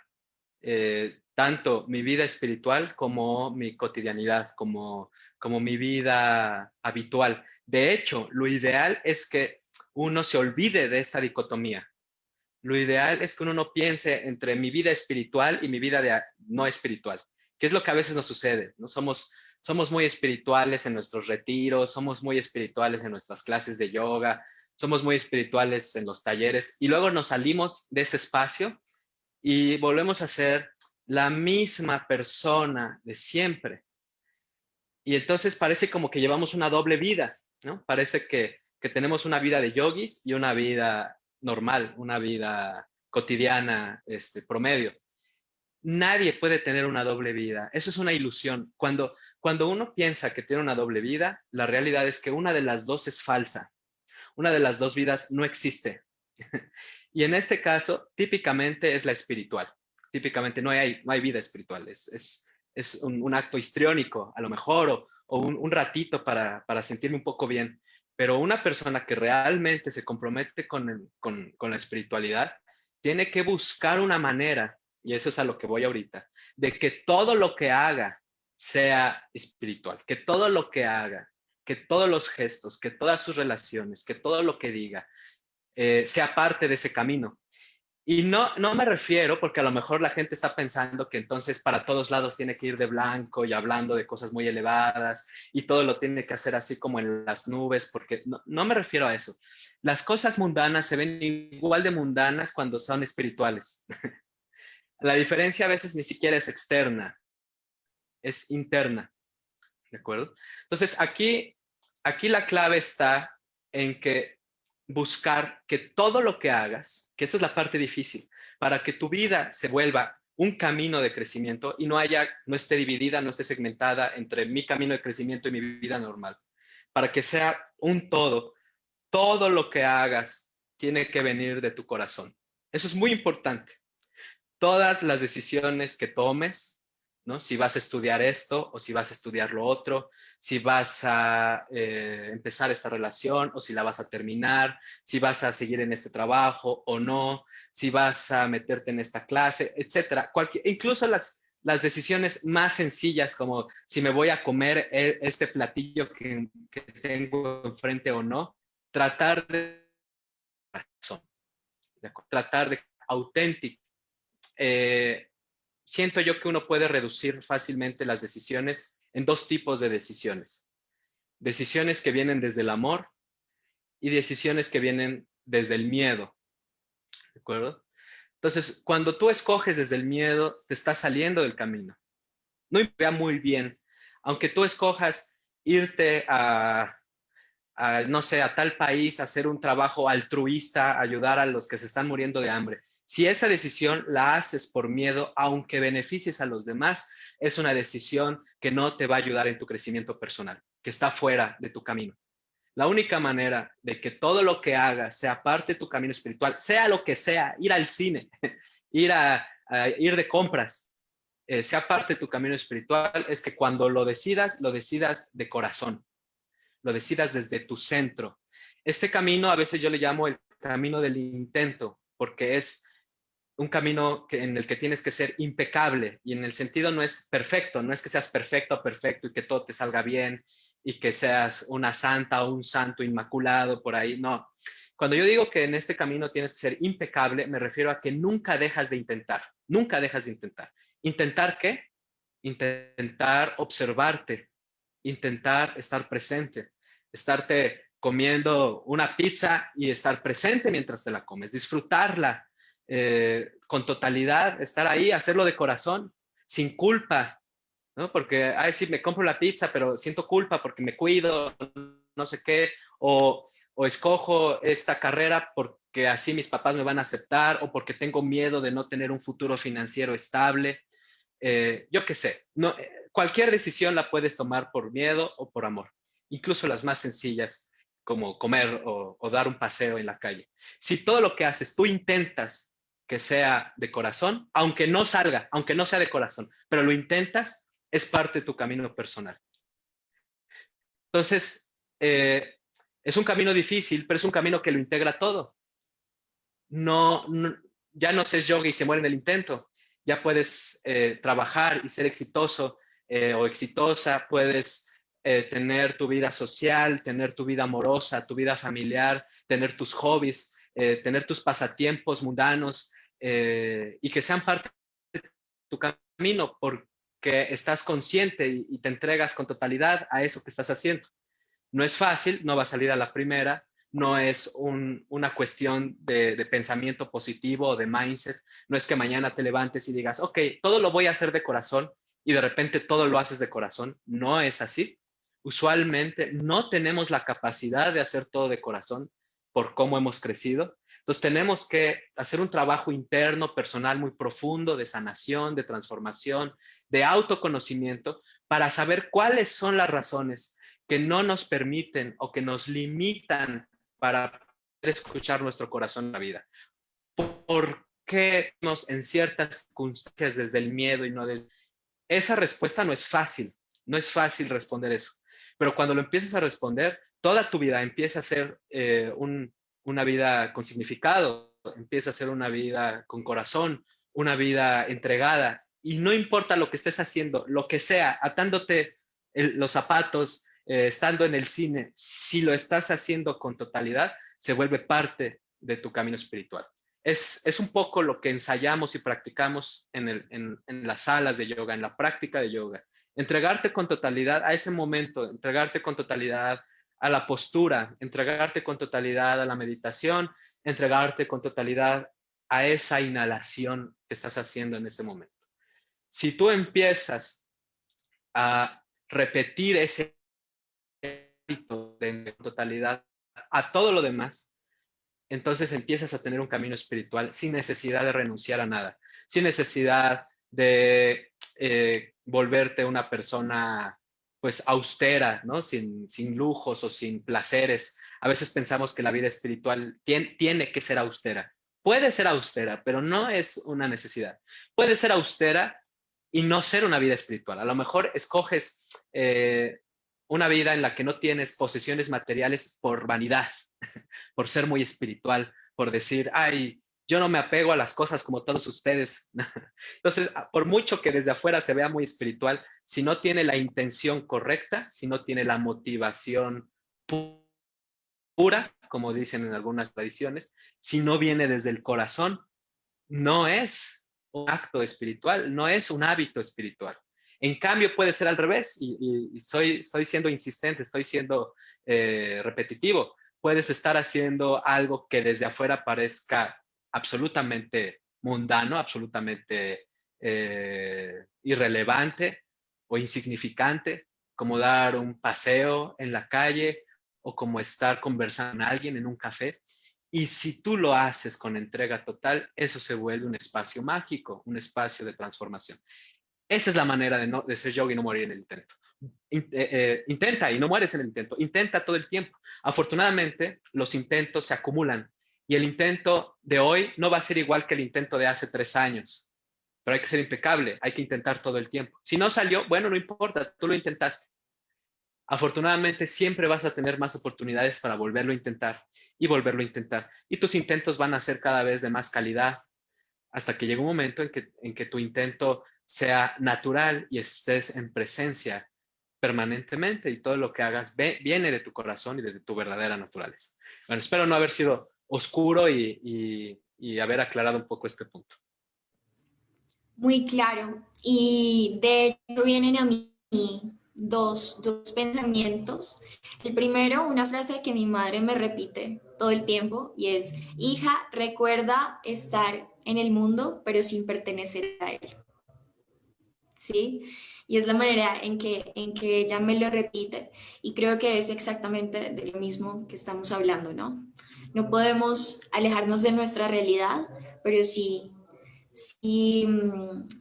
tanto mi vida espiritual como mi cotidianidad, como mi vida habitual. De hecho, lo ideal es que uno se olvide de esta dicotomía. Lo ideal es que uno no piense entre mi vida espiritual y mi vida no espiritual, que es lo que a veces nos sucede, ¿no? Somos muy espirituales en nuestros retiros, somos muy espirituales en nuestras clases de yoga, somos muy espirituales en los talleres y luego nos salimos de ese espacio y volvemos a ser la misma persona de siempre. Y entonces parece como que llevamos una doble vida, ¿no? Parece que tenemos una vida de yogis y una vida normal, una vida cotidiana, promedio. Nadie puede tener una doble vida. Eso es una ilusión. Cuando uno piensa que tiene una doble vida, la realidad es que una de las dos es falsa. Una de las dos vidas no existe. Y en este caso, típicamente es la espiritual. Típicamente no hay vida espiritual. Es un acto histriónico, a lo mejor, o un ratito para sentirme un poco bien. Pero una persona que realmente se compromete con la espiritualidad, tiene que buscar una manera, y eso es a lo que voy ahorita, de que todo lo que haga sea espiritual, que todo lo que haga, que todos los gestos, que todas sus relaciones, que todo lo que diga, sea parte de ese camino. Y no me refiero, porque a lo mejor la gente está pensando que entonces para todos lados tiene que ir de blanco y hablando de cosas muy elevadas y todo lo tiene que hacer así como en las nubes, porque no me refiero a eso. Las cosas mundanas se ven igual de mundanas cuando son espirituales. La diferencia a veces ni siquiera es externa, es interna, ¿de acuerdo? Entonces aquí la clave está en que buscar que todo lo que hagas, que esta es la parte difícil, para que tu vida se vuelva un camino de crecimiento y no esté dividida, no esté segmentada entre mi camino de crecimiento y mi vida normal. Para que sea un todo lo que hagas tiene que venir de tu corazón. Eso es muy importante. Todas las decisiones que tomes, ¿no? Si vas a estudiar esto o si vas a estudiar lo otro, si vas a empezar esta relación o si la vas a terminar, si vas a seguir en este trabajo o no, si vas a meterte en esta clase, etcétera. Incluso las decisiones más sencillas, como si me voy a comer este platillo que tengo enfrente o no, tratar de tratar de auténtico. Siento yo que uno puede reducir fácilmente las decisiones en dos tipos de decisiones. Decisiones que vienen desde el amor y decisiones que vienen desde el miedo. ¿De acuerdo? Entonces, cuando tú escoges desde el miedo, te estás saliendo del camino. No importa muy bien. Aunque tú escojas irte no sé, a tal país, a hacer un trabajo altruista, ayudar a los que se están muriendo de hambre. Si esa decisión la haces por miedo, aunque beneficies a los demás, es una decisión que no te va a ayudar en tu crecimiento personal, que está fuera de tu camino. La única manera de que todo lo que hagas sea parte de tu camino espiritual, sea lo que sea, ir al cine, ir de compras, sea parte de tu camino espiritual, es que cuando lo decidas de corazón, lo decidas desde tu centro. Este camino a veces yo le llamo el camino del intento, porque es un camino en el que tienes que ser impecable, y en el sentido no es perfecto, no es que seas perfecto o perfecto y que todo te salga bien y que seas una santa o un santo inmaculado por ahí, no. Cuando yo digo que en este camino tienes que ser impecable, me refiero a que nunca dejas de intentar, nunca dejas de intentar. ¿Intentar qué? Intentar observarte, intentar estar presente, estarte comiendo una pizza y estar presente mientras te la comes, disfrutarla con totalidad, estar ahí, hacerlo de corazón, sin culpa, ¿no? Porque, ay, sí, me compro la pizza, pero siento culpa porque me cuido, no sé qué, o escojo esta carrera porque así mis papás me van a aceptar, o porque tengo miedo de no tener un futuro financiero estable. Yo qué sé, no, cualquier decisión la puedes tomar por miedo o por amor, incluso las más sencillas, como comer o dar un paseo en la calle. Si todo lo que haces tú intentas que sea de corazón, aunque no salga, aunque no sea de corazón, pero lo intentas, es parte de tu camino personal. Entonces, es un camino difícil, pero es un camino que lo integra todo. No, no, ya no seas yogi y se muere en el intento. Ya puedes trabajar y ser exitoso o exitosa, puedes tener tu vida social, tener tu vida amorosa, tu vida familiar, tener tus hobbies, tener tus pasatiempos mundanos y que sean parte de tu camino porque estás consciente y te entregas con totalidad a eso que estás haciendo. No es fácil, no va a salir a la primera, no es una cuestión de pensamiento positivo o de mindset, no es que mañana te levantes y digas, ok, todo lo voy a hacer de corazón y de repente todo lo haces de corazón. No es así. Usualmente no tenemos la capacidad de hacer todo de corazón por cómo hemos crecido. Entonces tenemos que hacer un trabajo interno, personal muy profundo de sanación, de transformación, de autoconocimiento para saber cuáles son las razones que no nos permiten o que nos limitan para poder escuchar nuestro corazón en la vida. ¿Por qué nos en ciertas circunstancias desde el miedo y no desde... Esa respuesta no es fácil, no es fácil responder eso. Pero cuando lo empiezas a responder, toda tu vida empieza a ser una vida con significado, empieza a ser una vida con corazón, una vida entregada. Y no importa lo que estés haciendo, lo que sea, atándote los zapatos, estando en el cine, si lo estás haciendo con totalidad, se vuelve parte de tu camino espiritual. Es un poco lo que ensayamos y practicamos en las salas de yoga, en la práctica de yoga. Entregarte con totalidad a ese momento, entregarte con totalidad a la postura, entregarte con totalidad a la meditación, entregarte con totalidad a esa inhalación que estás haciendo en ese momento. Si tú empiezas a repetir ese hábito de totalidad a todo lo demás, entonces empiezas a tener un camino espiritual sin necesidad de renunciar a nada, sin necesidad de volverte una persona pues austera, ¿no? Sin lujos o sin placeres. A veces pensamos que la vida espiritual tiene que ser austera. Puede ser austera, pero no es una necesidad. Puede ser austera y no ser una vida espiritual. A lo mejor escoges una vida en la que no tienes posesiones materiales por vanidad, por ser muy espiritual, por decir, ay, yo no me apego a las cosas como todos ustedes. Entonces, por mucho que desde afuera se vea muy espiritual, si no tiene la intención correcta, si no tiene la motivación pura, como dicen en algunas tradiciones, si no viene desde el corazón, no es un acto espiritual, no es un hábito espiritual. En cambio, puede ser al revés, y estoy siendo insistente, estoy siendo repetitivo. Puedes estar haciendo algo que desde afuera parezca absolutamente mundano, absolutamente irrelevante o insignificante, como dar un paseo en la calle o como estar conversando con alguien en un café. Y si tú lo haces con entrega total, eso se vuelve un espacio mágico, un espacio de transformación. Esa es la manera de ser yogi y no morir en el intento. Intenta y no mueres en el intento. Intenta todo el tiempo. Afortunadamente, los intentos se acumulan y el intento de hoy no va a ser igual que el intento de hace 3 años, pero hay que ser impecable, hay que intentar todo el tiempo. Si no salió, bueno, no importa, tú lo intentaste. Afortunadamente, siempre vas a tener más oportunidades para volverlo a intentar y volverlo a intentar. Y tus intentos van a ser cada vez de más calidad hasta que llegue un momento en que tu intento sea natural y estés en presencia permanentemente y todo lo que hagas viene de tu corazón y de tu verdadera naturaleza. Bueno, espero no haber sido oscuro y haber aclarado un poco este punto. Muy claro. Y de hecho vienen a mí dos pensamientos. El primero, una frase que mi madre me repite todo el tiempo y es, hija, recuerda estar en el mundo, pero sin pertenecer a él. ¿Sí? Y es la manera en que ella me lo repite y creo que es exactamente de lo mismo que estamos hablando, ¿no? No podemos alejarnos de nuestra realidad, pero sí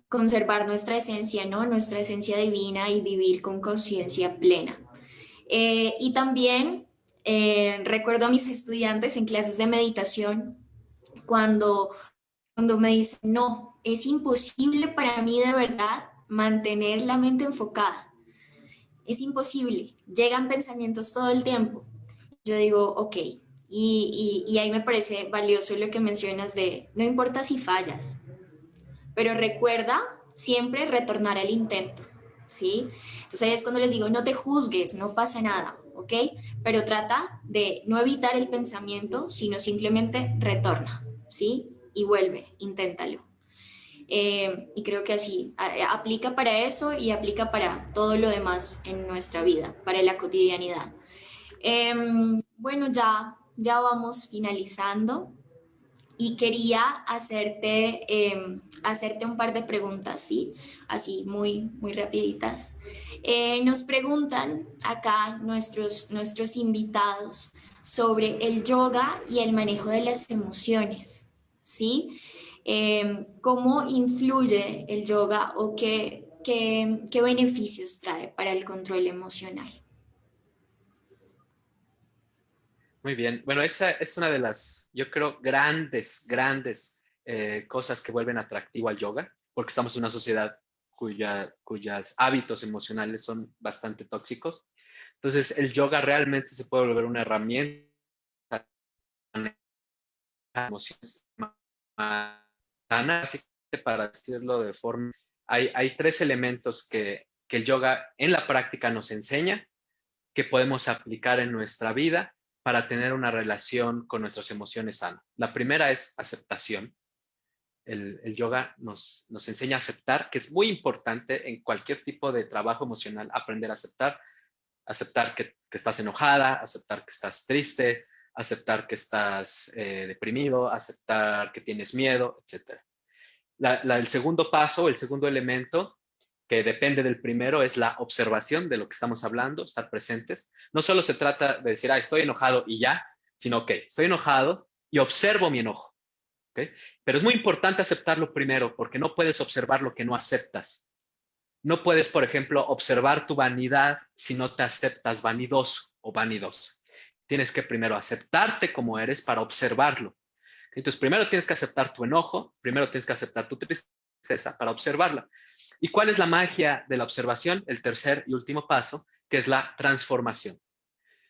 conservar nuestra esencia, ¿no? Nuestra esencia divina y vivir con conciencia plena. Y también recuerdo a mis estudiantes en clases de meditación cuando me dicen, no, es imposible para mí de verdad mantener la mente enfocada. Es imposible. Llegan pensamientos todo el tiempo. Yo digo, ok. Y ahí me parece valioso lo que mencionas de, no importa si fallas, pero recuerda siempre retornar al intento, ¿sí? Entonces ahí es cuando les digo, no te juzgues, no pasa nada, ¿ok? Pero trata de no evitar el pensamiento, sino simplemente retorna, ¿sí? Y vuelve, inténtalo. Y creo que así aplica para eso y aplica para todo lo demás en nuestra vida, para la cotidianidad. Bueno, ya vamos finalizando y quería hacerte un par de preguntas, ¿sí? Así muy rapiditas. Nos preguntan acá nuestros invitados sobre el yoga y el manejo de las emociones, ¿sí? ¿Cómo influye el yoga o qué beneficios trae para el control emocional? Muy bien. Bueno, esa es una de las, yo creo, grandes cosas que vuelven atractivo al yoga, porque estamos en una sociedad cuyos hábitos emocionales son bastante tóxicos. Entonces, el yoga realmente se puede volver una herramienta de emociones más sanas, así que para decirlo de forma, hay 3 elementos que el yoga en la práctica nos enseña que podemos aplicar en nuestra vida para tener una relación con nuestras emociones sana. La primera es aceptación. El yoga nos enseña a aceptar, que es muy importante en cualquier tipo de trabajo emocional, aprender a aceptar que estás enojada, aceptar que estás triste, aceptar que estás deprimido, aceptar que tienes miedo, etc. El segundo paso, el segundo elemento, que depende del primero, es la observación de lo que estamos hablando, estar presentes. No solo se trata de decir, estoy enojado y ya, sino que estoy enojado y observo mi enojo. ¿Okay? Pero es muy importante aceptarlo primero, porque no puedes observar lo que no aceptas. No puedes, por ejemplo, observar tu vanidad si no te aceptas vanidoso o vanidosa. Tienes que primero aceptarte como eres para observarlo. Entonces, primero tienes que aceptar tu enojo, primero tienes que aceptar tu tristeza para observarla. ¿Y cuál es la magia de la observación? El tercer y último paso, que es la transformación.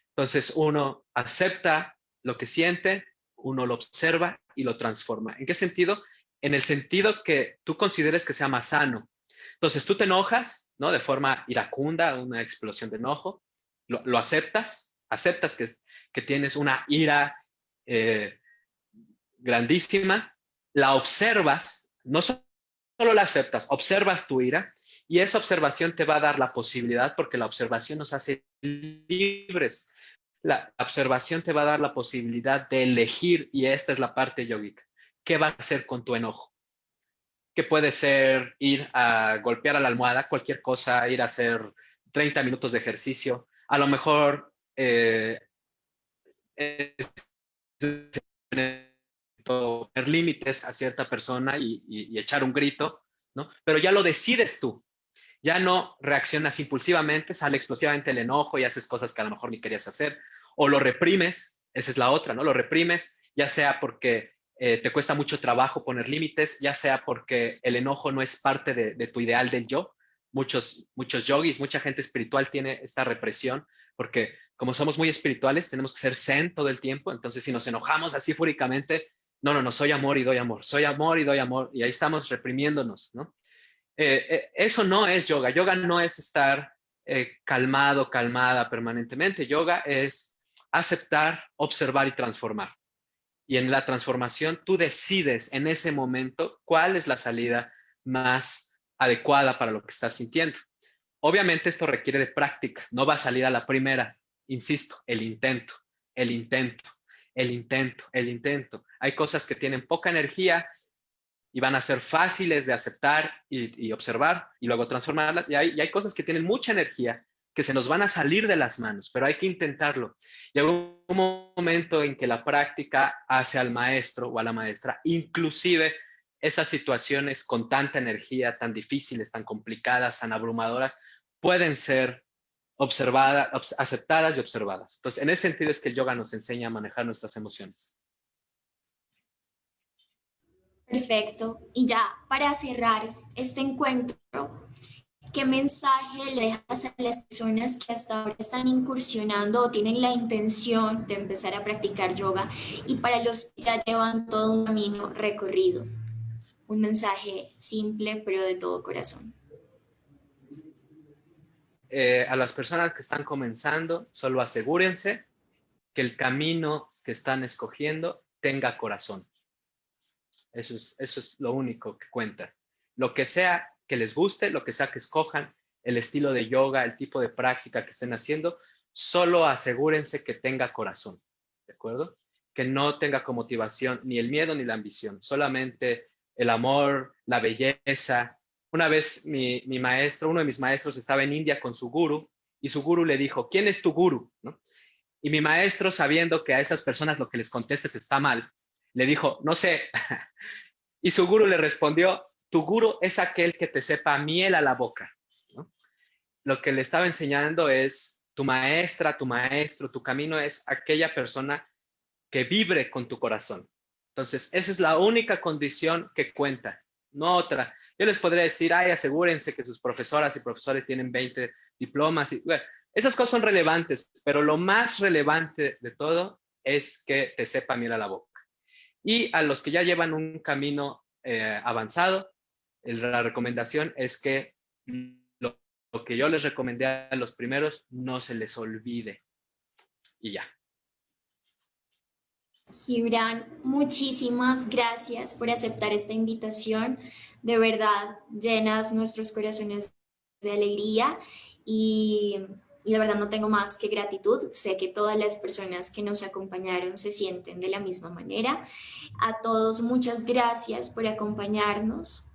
Entonces uno acepta lo que siente, uno lo observa y lo transforma. ¿En qué sentido? En el sentido que tú consideres que sea más sano. Entonces tú te enojas, ¿no? De forma iracunda, una explosión de enojo, lo aceptas, aceptas que tienes una ira eh, grandísima, la observas, no solo la aceptas, observas tu ira y esa observación te va a dar la posibilidad, porque la observación nos hace libres. La observación te va a dar la posibilidad de elegir, y esta es la parte yógica. ¿Qué vas a hacer con tu enojo? Que puede ser ir a golpear a la almohada, cualquier cosa, ir a hacer 30 minutos de ejercicio, a lo mejor poner límites a cierta persona y echar un grito, ¿no? Pero ya lo decides tú, ya no reaccionas impulsivamente, sale explosivamente el enojo y haces cosas que a lo mejor ni querías hacer, o lo reprimes, esa es la otra, ¿no? Lo reprimes, ya sea porque te cuesta mucho trabajo poner límites, ya sea porque el enojo no es parte de tu ideal del yo. Muchos yogis, mucha gente espiritual tiene esta represión, porque como somos muy espirituales, tenemos que ser zen todo el tiempo, entonces si nos enojamos así fúricamente, no, soy amor y doy amor, soy amor y doy amor, y ahí estamos reprimiéndonos, ¿no? Eso no es yoga. Yoga no es estar calmado, calmada permanentemente. Yoga es aceptar, observar y transformar. Y en la transformación tú decides en ese momento cuál es la salida más adecuada para lo que estás sintiendo. Obviamente esto requiere de práctica. No va a salir a la primera. Insisto, el intento, el intento, el intento, el intento. Hay cosas que tienen poca energía y van a ser fáciles de aceptar y observar y luego transformarlas. Y hay cosas que tienen mucha energía que se nos van a salir de las manos, pero hay que intentarlo. Llega un momento en que la práctica hace al maestro o a la maestra, inclusive esas situaciones con tanta energía, tan difíciles, tan complicadas, tan abrumadoras, pueden ser observadas, aceptadas y observadas. Entonces, en ese sentido es que el yoga nos enseña a manejar nuestras emociones. Perfecto. Y ya para cerrar este encuentro, ¿qué mensaje le dejas a las personas que hasta ahora están incursionando o tienen la intención de empezar a practicar yoga y para los que ya llevan todo un camino recorrido? Un mensaje simple, pero de todo corazón. A las personas que están comenzando, solo asegúrense que el camino que están escogiendo tenga corazón. Eso es lo único que cuenta. Lo que sea que les guste, lo que sea que escojan, el estilo de yoga, el tipo de práctica que estén haciendo, solo asegúrense que tenga corazón, ¿de acuerdo? Que no tenga como motivación ni el miedo ni la ambición, solamente el amor, la belleza. Una vez mi maestro, uno de mis maestros estaba en India con su guru y su guru le dijo, ¿quién es tu guru? ¿No? Y mi maestro, sabiendo que a esas personas lo que les contestes está mal, le dijo, no sé. Y su guru le respondió, tu guru es aquel que te sepa miel a la boca, ¿no? Lo que le estaba enseñando es tu maestra, tu maestro, tu camino es aquella persona que vibre con tu corazón. Entonces, esa es la única condición que cuenta, no otra. Yo les podría decir, ay, asegúrense que sus profesoras y profesores tienen 20 diplomas. Y, bueno, esas cosas son relevantes, pero lo más relevante de todo es que te sepa miel a la boca. Y a los que ya llevan un camino avanzado, la recomendación es que lo que yo les recomendé a los primeros no se les olvide. Y ya. Gibran, muchísimas gracias por aceptar esta invitación. De verdad, llenas nuestros corazones de alegría y, y de verdad no tengo más que gratitud. Sé que todas las personas que nos acompañaron se sienten de la misma manera. A todos, muchas gracias por acompañarnos.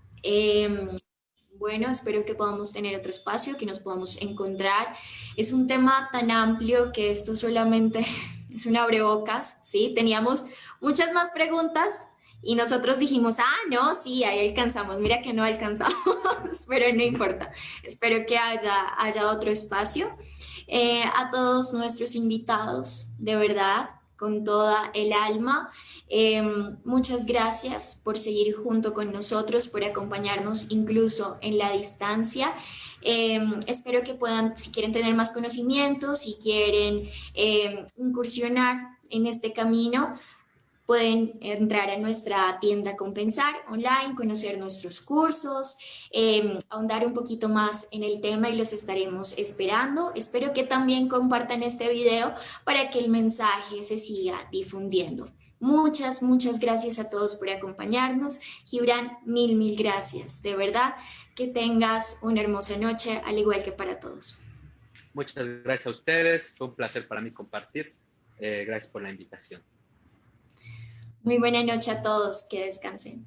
Bueno, espero que podamos tener otro espacio, que nos podamos encontrar. Es un tema tan amplio que esto solamente es un abrebocas, ¿sí? Teníamos muchas más preguntas y nosotros dijimos, no, sí, ahí alcanzamos. Mira que no alcanzamos, pero no importa. Espero que haya otro espacio. A todos nuestros invitados, de verdad, con toda el alma. Muchas gracias por seguir junto con nosotros, por acompañarnos incluso en la distancia. Espero que puedan, si quieren tener más conocimientos, si quieren incursionar en este camino, pueden entrar a nuestra tienda Compensar online, conocer nuestros cursos, ahondar un poquito más en el tema y los estaremos esperando. Espero que también compartan este video para que el mensaje se siga difundiendo. Muchas, muchas gracias a todos por acompañarnos. Gibran, mil gracias. De verdad, que tengas una hermosa noche, al igual que para todos. Muchas gracias a ustedes. Fue un placer para mí compartir. Gracias por la invitación. Muy buena noche a todos. Que descansen.